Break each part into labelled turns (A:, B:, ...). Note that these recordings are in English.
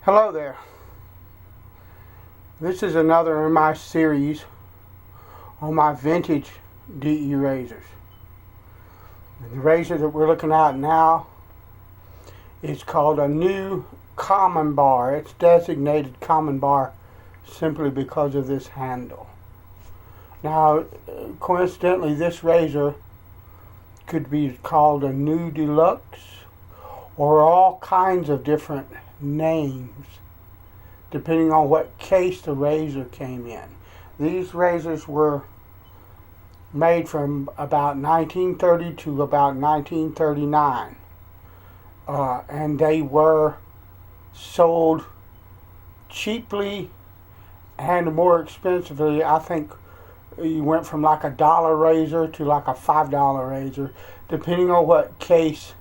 A: Hello there. This is another in my series on my vintage DE razors. The razor that we're looking at now is called a new common bar. It's designated common bar simply because of this handle. Now, coincidentally, this razor could be called a new deluxe or all kinds of different names depending on what case the razor came in. These razors were made from about 1930 to about 1939, and they were sold cheaply and more expensively. I think you went from like $1 razor to like a $5 razor depending on what case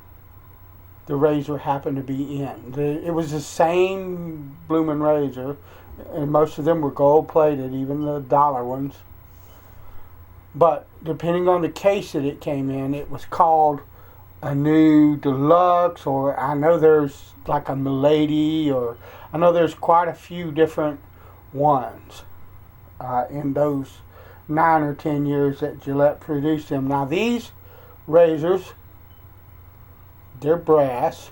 A: the razor happened to be in. It was the same bloomin' razor, and most of them were gold plated, even the dollar ones. But depending on the case that it came in, it was called a new deluxe, or I know there's like a milady, or I know there's quite a few different ones in those 9 or 10 years that Gillette produced them. Now these razors, they're brass.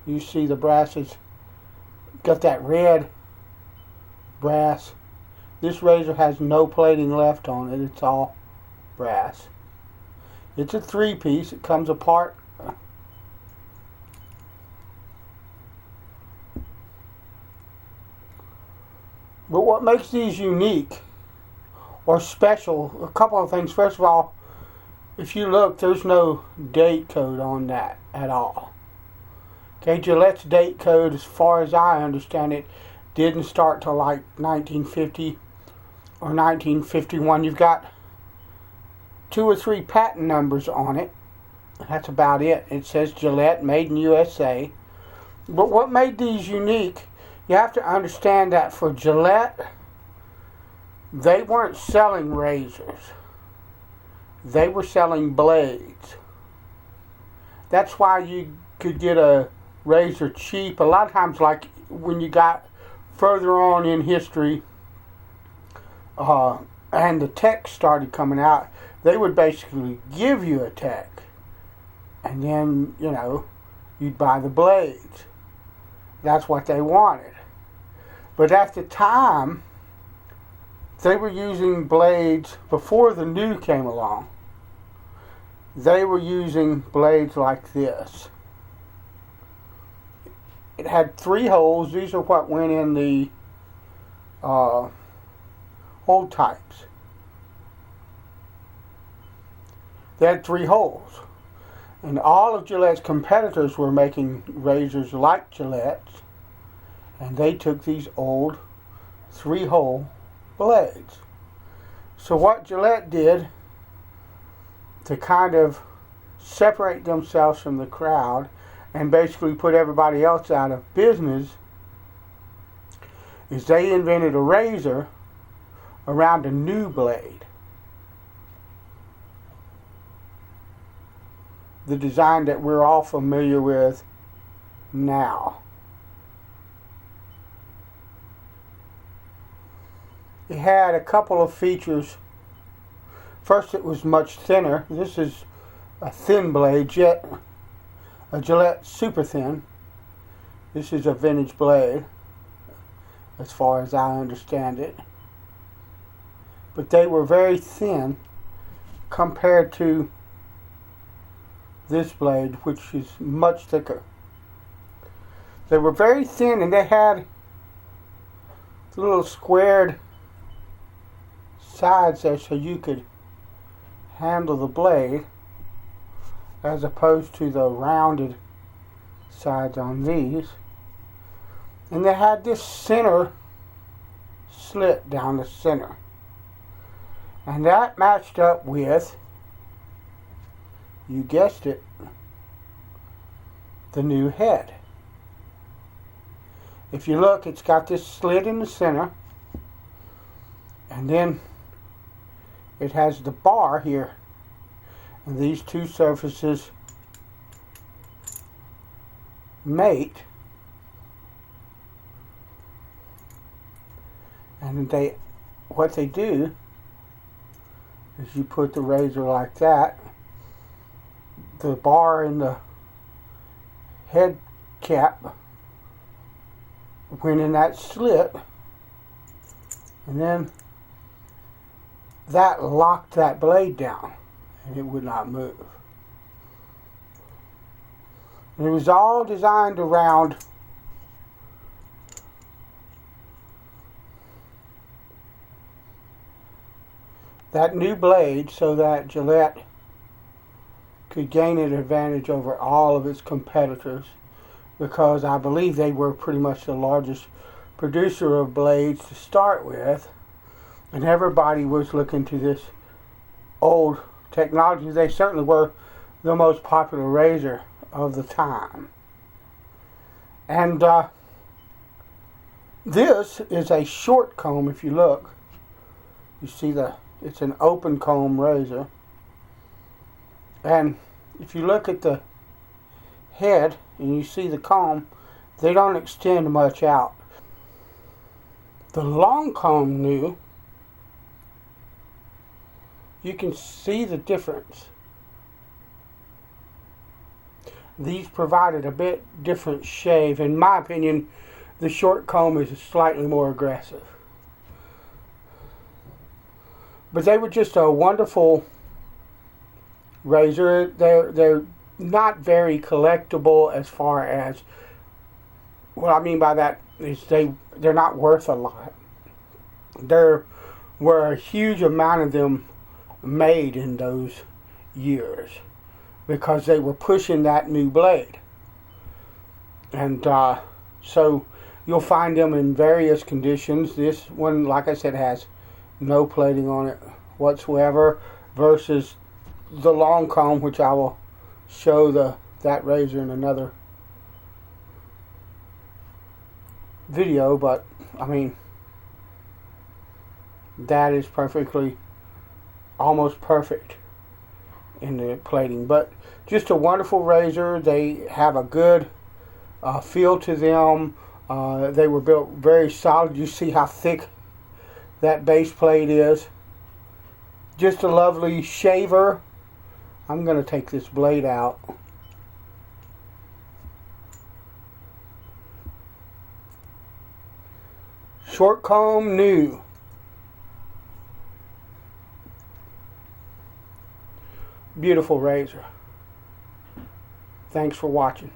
A: You see the brass is got that red brass. This razor has no plating left on it. It's all brass. It's a 3-piece. It comes apart. But what makes these unique or special, a couple of things. First of all, if you look, there's no date code on that at all. Okay, Gillette's date code, as far as I understand it, didn't start till like 1950 or 1951. You've got 2 or 3 patent numbers on it. That's about it. It says Gillette, made in USA. But what made these unique, you have to understand that for Gillette, they weren't selling razors. They were selling blades. That's why you could get a razor cheap. A lot of times, like when you got further on in history and the tech started coming out, they would basically give you a tech. And then, you'd buy the blades. That's what they wanted. But at the time, they were using blades before the new came along. They were using blades like this. It had 3 holes. These are what went in the old types. They had 3 holes. And all of Gillette's competitors were making razors like Gillette's. And they took these old 3-hole blades. So what Gillette did to kind of separate themselves from the crowd and basically put everybody else out of business is they invented a razor around a new blade. The design that we're all familiar with now. It had a couple of features. First, it was much thinner. This is a thin blade, yet a Gillette super thin. This is a vintage blade, as far as I understand it. But they were very thin compared to this blade, which is much thicker. They were very thin, and they had little squared sides there so you could handle the blade, as opposed to the rounded sides on these. And they had this center slit down the center, and that matched up with, you guessed it, the new head. If you look, it's got this slit in the center, and then it has the bar here, and these two surfaces mate And what they do is you put the razor like that, the bar in the head cap went in that slit, and then that locked that blade down and it would not move. And it was all designed around that new blade so that Gillette could gain an advantage over all of its competitors, because I believe they were pretty much the largest producer of blades to start with, and everybody was looking to this old technology. They certainly were the most popular razor of the time. And this is a short comb. If you look, you see it's an open comb razor. And if you look at the head and you see the comb, they don't extend much out. The long comb new, you can see the difference. These provided a bit different shave. In my opinion, the short comb is slightly more aggressive. But they were just a wonderful razor. They're not very collectible, as far as, what I mean by that is they're not worth a lot. There were a huge amount of them made in those years because they were pushing that new blade. And so you'll find them in various conditions. This one, like I said, has no plating on it whatsoever, versus the long comb, which I will show that razor in another video. But I mean, that is almost perfect in the plating. But just a wonderful razor. They have a good feel to them. They were built very solid. You see how thick that base plate is. Just a lovely shaver. I'm going to take this blade out. Short comb new. Beautiful razor. Thanks for watching.